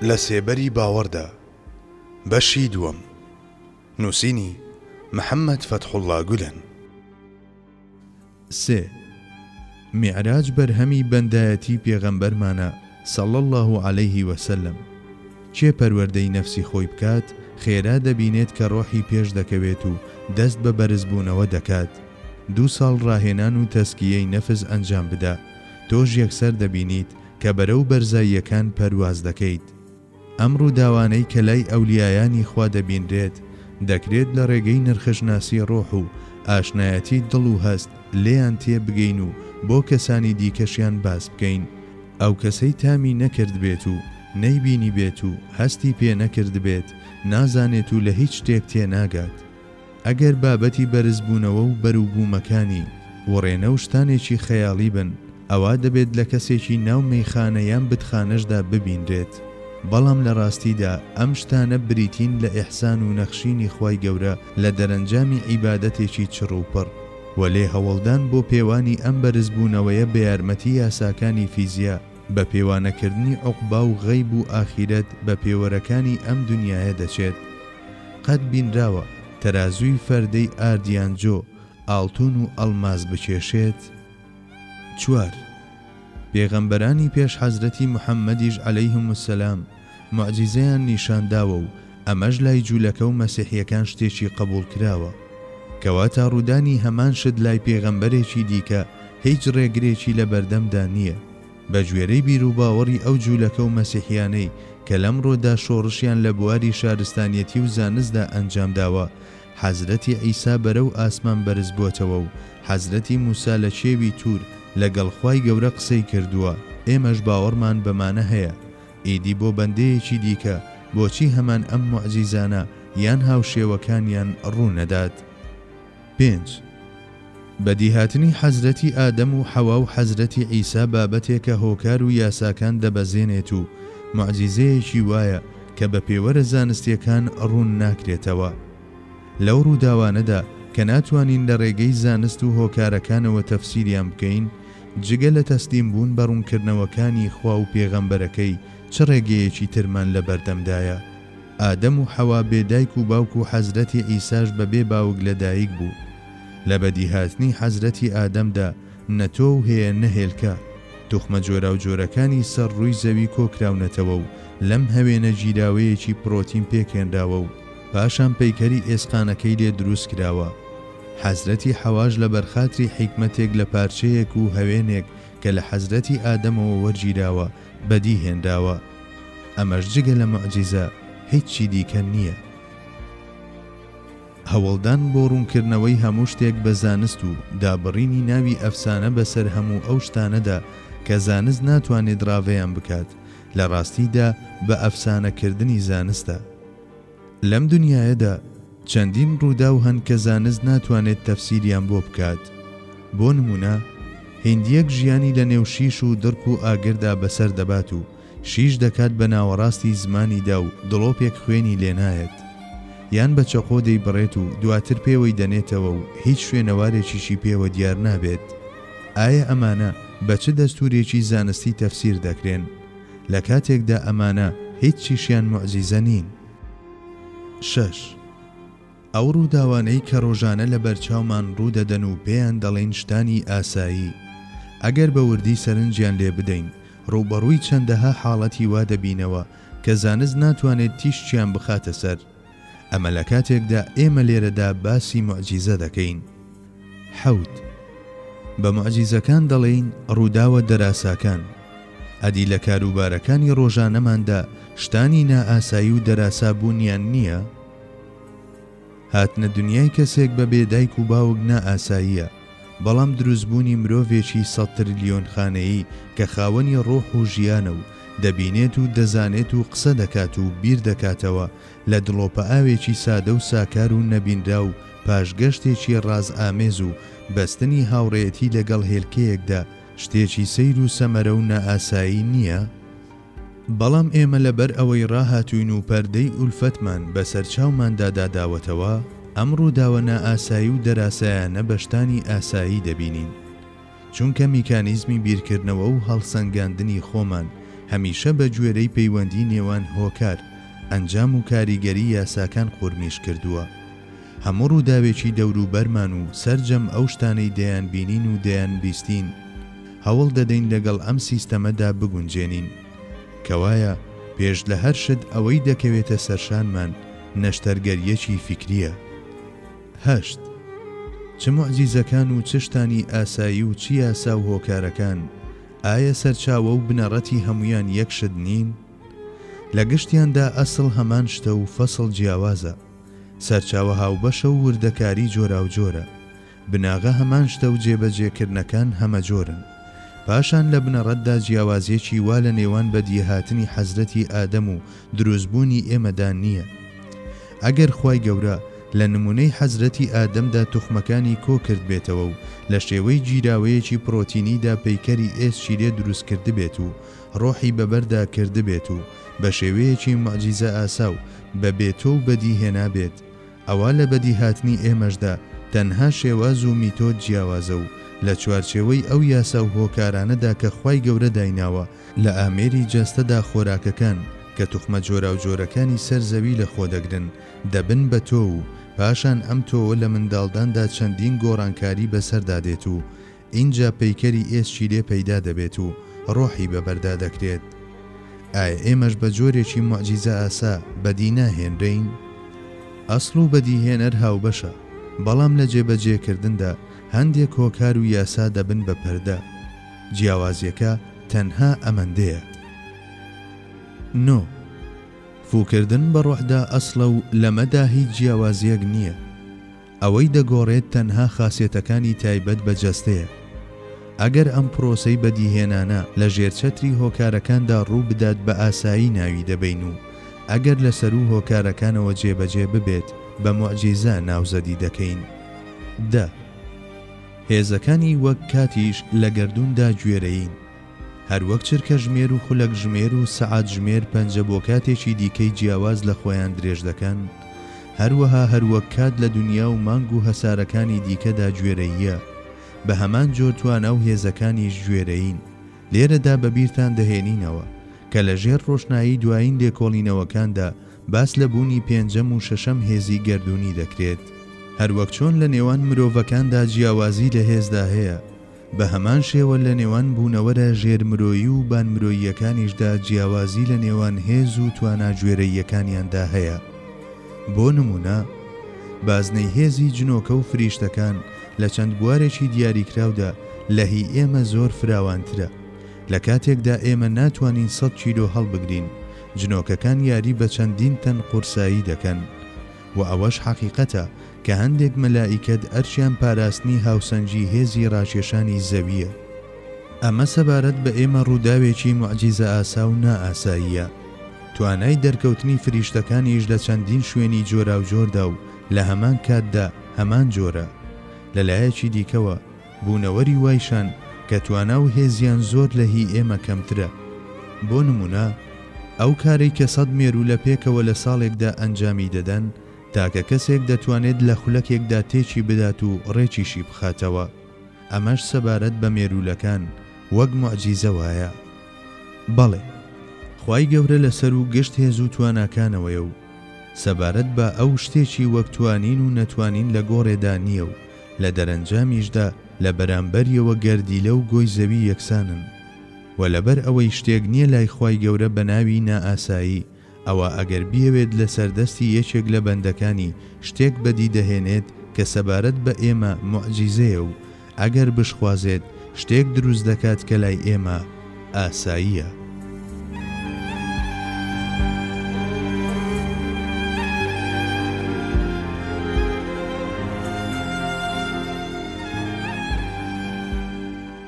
لە سێبەری باوەڕدا بەشی دووەم. نووسینی محەممەد فەتحوڵڵا گولەن. 3. میعراج بەرهەمی بەندایەتی پێغەمبەرمانە صلی الله عليه وسلم. چێ پەروەردەی نەفسی خۆی بکات خێرا دەبینێت کە ڕۆحی پێش دەکەوێت و دەست بە بەرزبوونەوە دەکات. 2 ساڵ ڕاهێنان و تەسکیەی نەفس ئەنجام بدە، تۆش یەکسەر دەبینیت کە بەرەو بەرزاییەکان پەرواز دەکەیت. ئەم ڕووداوانەی کە لای ئەولیایانی خوا دەبینرێت دەکرێت لە ڕێگەی نرخشناسی ڕۆح و ئاشنایەتی دڵ و هەست لێیان تێ بگەین و بۆ کەسانی دیکەشیان باس بکەین. ئەو کەسەی تامی نەکرد بێت و نەیبینی بێت و هەستی پێ نەکرد بێت نازانێت و لە هیچ شتێک تێ ناگات. ئەگەر بابەتی بەرزبوونەوە و بەروبوومەکانی وڕێنە و شتانێکی خەیاڵی بن، ئەوا دەبێت لە کەسێکی ناو مەیخانە یان بتخانەشدا ببینرێت. بەڵام لە ڕاستیدا ئەم شتانە بریتین لە ئیحسان و نەخشینی خوای گەورە لە دەرەنجامی عیبادەتێکی چڕوپڕ، وەلێ هەوڵدان بۆ پێوانی ئەم بەرزبوونەوەیە بە یارمەتی یاساکانی فیزیا بە پێوانەکردنی عوقبا و غەیب و ئاخیرەت بە پێوەرەکانی ئەم دنیاە دەچێت. قەت بینراوە تەرازووی فەردەی ئاردیانجۆ ئاڵتون و ئەڵماز بکێشێت. 4. پێغەمبەرانی پێش حەزرەتی محەممەدیش عەلەیهیم السەلام موعجیزەیان نیشانداوە و ئەمەش لای جوولەکە و مەسیحیەکان شتێکی قبول کراوە، کەواتە ڕوودانی هەمان شت لای پێغەمبەرێکی دیکە هیچ ڕێگرێکی لە بەردەمدا نییە. بە گوێرەی بیر و باوەڕی ئەو جوولەکە و مەسیحیانەی کە لەمڕۆدا شۆڕشیان لە بواری شارستانیەتی و زانستدا ئەنجام داوە، حەزرەتی عیسا بەرەو ئاسمان بەرز بووەتەوە و حەزرەتی موسا لە چێوی توور لەگەڵ خوای گەورە قسەی کردووە. ئێمەش باوەڕمان بەمانە هەیە. ئیدی بۆ بەندەیەکی دیکە بۆچی هەمان ئەم موعجیزانە یان هاوشێوەکانیان ڕوو نەدات؟ 5. بەدیهاتنی حەزرەتی ئادەم و حەوا و حەزرەتی عیسا بابەتێکە هۆکار و یاساکان دەبەزێنێت و موعجیزەیەکی وایە کە بە پێوەرە زانستیەکان ڕوون ناکرێتەوە. لەو ڕووداوانەدا کە ناتوانین لە ڕێگەی زانست و هۆکارەکانەوە تەفسیریان بکەین، جگە لە تەسلیم بوون بە ڕوونکردنەوەکانی خوا و پێغەمبەرەکەی چ ڕێگەیەکی ترمان لە بەردەمدایە؟ ئادەم و حەوا بێدایک و باوک و حەزرەتی عیساش بەبێ باوک لەدایک بوو. لە بەدیهاتنی حەزرەتی ئادەمدا نەتۆ و هەیە نەهێلکە توخمە جۆرا و جۆرەکانی سەر ڕووی زەوی کۆکراونەتەوە و لەم هەوێنە گیراوەیەکی پرۆتین پێکێنراوە و پاشان پەیکەری ئێسقانەکەی لێ دروست کراوە. حەزرەتی حەواش لە بەرخاتری حیکمەتێک لە پارچەیەک و هەوێنێک کە لە حەزرەتی ئادەمەوە وەرگیراوە بەدی هێنراوە. ئەمەش جگە لە موعجیزە هیچی دیکە نییە. هەوڵدان بۆ ڕوونکردنەوەی هەموو شتێک بە زانست و دابڕینی ناوی ئەفسانە بەسەر هەموو ئەو شتانەدا کە زانست ناتوانێت ڕاوەیان بکات، لە ڕاستیدا بە ئەفسانەکردنی زانستە. لەم دنیاەدا چەندین ڕووداو هەن کە زانست ناتوانێت تەفسیریان بۆ بکات. بۆ نمونە هێندیەک ژیانی لە نێو شیش و دڕک و ئاگردا بەسەر دەبات و شیش دەکات بە ناوەڕاستی زمانیدا و دڵۆپێک خوێنی لێنایەت، یان بە چەقۆ دەیبڕێت و دواتر پێوەی دەنێتەوە و هیچ شوێنەوارێکیشی پێوە دیار نابێت. ئایا ئەمانە بە چ دەستورێکی زانستی تەفسیر دەکرێن لە کاتێکدا ئەمانە هیچ چیشیان موعجیزە نین؟ 6. ئەو ڕووداوانەی کە ڕۆژانە لە بەرچاومان ڕوودەدەن و پێیان دەڵێن شتانی ئاسایی، ئەگەر بە وردی سەرنجیان لێ بدەین ڕوبەڕووی چەندەها حاڵەتی وا دەبینەوە کە زانست ناتوانێت تیشتیان بخاتە سەر. ئەمە لە کاتێکدا ئێمە لێرەدا باسی موعجیزە دەکەین. 7. بە موعجیزەکان دەڵێین ڕووداوە دەراساکان. ئەدی لە کاروبارەکانی ڕۆژانەماندا شتانی نائاسایی و دەراسا بوونیان نییە؟ هاتنە دنیای کەسێک بە بێدایک و باوک نائاساییە، بەڵام دروستبوونی مرۆڤێکی 100 تریلیۆن خانەیی کە خاوەنی ڕۆح و ژیانە و دەبینێت و دەزانێت و قسە دەکات و بیر دەکاتەوە لە دڵۆپە ئاوێکی سادە و ساکار و نەبینرا و پاشگەشتێکی ڕاز ئامێز و بەستنی هاوڕێیەتی لەگەڵ هێلکەیەکدا شتێکی سەیر و سەمەرە و نائاسایی نییە؟ بەڵام ئێمە لەبەر ئەوەی ڕاهاتوین و پەردەی ئولفەتمان بەسەر چاوماندا داداوەتەوە، ئەم ڕووداوە نائاسایی و دەراسایانە بەشتانی ئاسایی دەبینین، چونکە میکانیزمی بیرکردنەوە و هەڵسەنگاندنی خۆمان هەمیشە بە گوێرەی پەیوەندی نێوان هۆکار ئەنجام و کاریگەری یاساکان قورمیش کردووە. هەموو ڕووداوێکی دەوروبەرمان و سەرجەم ئەو شتانەی دەیان بینین و دەیان بیستین هەوڵ دەدەین لەگەڵ ئەم سیستەمەدا بگونجێنین کەوایە پێش لە هەر شت ئەوەی دەکەوێتە سەرشانمان نەشتەرگەریەکی فیکریە. 8. چ موعجیزەکان و چ شتانی ئاسایی و چی یاسا و هۆکارەکان ئایا سەرچاوە و بنەڕەتی هەمویان یەک شت نین؟ لە گشتیاندا ئەسڵ هەمان شتە و فەسڵ جیاوازە، سەرچاوە هاوبەشە و وردەکاری جۆرا و جۆرە، بناغە هەمان شتە و جێبەجێکردنەکان هەمە جۆرن. پاشان لە بنەڕەتدا جیاوازیەکی وا لە نێوان بەدیهاتنی حەزرەتی ئادەم و دروستبوونی ئێمەدا نییە. ئەگەر خوای گەورە لە نمونەی حەزرەتی ئادەمدا توخمەکانی کۆ کرد بێتەوە و لە شێوەی گیراوەیەکی پرۆتینیدا پەیکەری ئێسچی لێ دروست کرد بێت و ڕۆحی بەبەردا کرد بێت و بە شێوەیەکی موعجیزە ئاسا و بە بێتۆ و بەدیهێنا بێت، ئەوە لە بەدیهاتنی ئێمەشدا تەنها شێواز و میتۆد جیاوازە و لە چوارچێوەی ئەو یاسا و هۆکارانەدا کە خوای گەورە دایناوە لە ئامێری جەستەدا خۆراکەکان کە توخمە جۆرا و جۆرەکانی سەر زەوی لە خۆ دەگرن دەبن بە تۆ و پاشان ئەم تۆوە لە منداڵداندا چەندین گۆڕانکاری بەسەردا دێت و اینجا پەیکەری ئێسچی لێ پەیدا دەبێت و ڕۆحی بەبەردا دەکرێت. ئایا ئێمەش بە جۆرێکی موعجیزە ئاسا بەدی ناهێنرین؟ ئەسڵ و بەدیهێنەر هاوبەشە، بەڵام لە جێبەجێکردندا هەندێک هۆکار و یاسا دەبن بە پەردە، جیاوازیەکە تەنها ئەمەندەیە. 9. فوکردن بە ڕۆحدا ئەسڵە و لەمەدا هیچ جیاوازیەک نییە، ئەوەی دەگۆڕێت تەنها خاسیەتەکانی تایبەت بە جەستەیە. ئەگەر ئەم پرۆسەی بەدیهێنانە لە ژێرچەتری هۆکارەکاندا ڕوو بدات بە ئاسایی ناوی دەبین و ئەگەر لەسەر و هۆکارەکانەوە جێبەجێ ببێت بە موعجیزە ناوزەدی دەکەین. 10. هێزەکانی وەک کاتیش لە گەردووندا گوێرەین، هەروەک چرکە ژمێر و خولەک ژمێر و سەعات ژمێر پەنجە بۆ کاتێکی دیکەی جیاواز لە خۆیان درێژ دەکەن، هەروەها هەروەک کات لە دنیا و مانگ و هەسارەکانی دیکەدا گوێرەیە، بە هەمان جۆر توانە و هێزەکانیش گوێرەین. لێرەدا بەبیرتان دەهێنینەوە کە لە ژێر ڕۆشنایی دوایین لێکۆڵینەوەکاندا باس لە بوونی پێنجەم و شەشەم هێزی گەردوونی دەکرێت. هەروەک چۆن لە نێوان مرۆڤەکاندا جیاوازی لە هێزدا هەیە، بە هەمان شێوە لە نێوان بوونەوەرە ژێرمرۆیی و بانمرۆییەکانیشدا جیاوازی لە نێوان هێز و تواناگوێرەییەکانیاندا هەیە. بۆ نمونە بازنەی هێزی جنۆکە و فریشتەکان لە چەند بوارێکی دیاریکراودا لە هی ئێمە زۆر فراوانترە. لە کاتێکدا ئێمە ناتوانین 100 کیلۆ هەڵبگرین، جنۆکەکان یاری بە چەندین تەن قورسایی دەکەن. و ئەوەش حەقیقەتە کە هەندێک مەلائیکەت ئەرچیان پاراستنی هاوسەنجی هێزی ڕاکێشانی زەویە. ئەمە سەبارەت بە ئێمە ڕووداوێکی موعجیزە ئاسا و نائاساییە. توانای دەرکەوتنی فریشتەکانیش لە چەندین شوێنی جۆرا و جۆردا و لە هەمان کاتدا هەمان جۆرە. لەلایەکی دیکەوە بوونەوەری وایشان کە توانا و هێزیان زۆر لە هی ئێمە کەمترە. بۆ نمونە ئەو کارەی کە 100 مێرو لە پێکەوە لە ساڵێکدا ئەنجامی دەدەن تاکە کەسێک دەتوانێت لە خولەکێکدا تێکی بدات و ڕێکیشی بخاتەوە. ئەمەش سەبارەت بە مێرولەکان وەک موعجیزە وایە. بەڵێ، خوای گەورە لەسەر و گشت هێز و تواناکانەوەیە و سەبارەت بە ئەو شتێکی وەک توانین و نەتوانین لە گۆڕێدا نییە و لە دەرەنجامیشدا لە بەرامبەریەوە گەردیلە و گۆی زەوی یەکسانن. و لەبەر ئەوەی شتێک نییە لای خوای گەورە بە ناوی نائاسایی، ئەوە ئەگەر بیەوێت لە سەردەستی یەکێک لە بەندەکانی شتێک بەدی دەهێنێت کە سەبارەت بە ئێمە موعجیزەیە و ئەگەر بشخوازێت شتێک دروست دەکات کە لای ئێمە ئاساییە.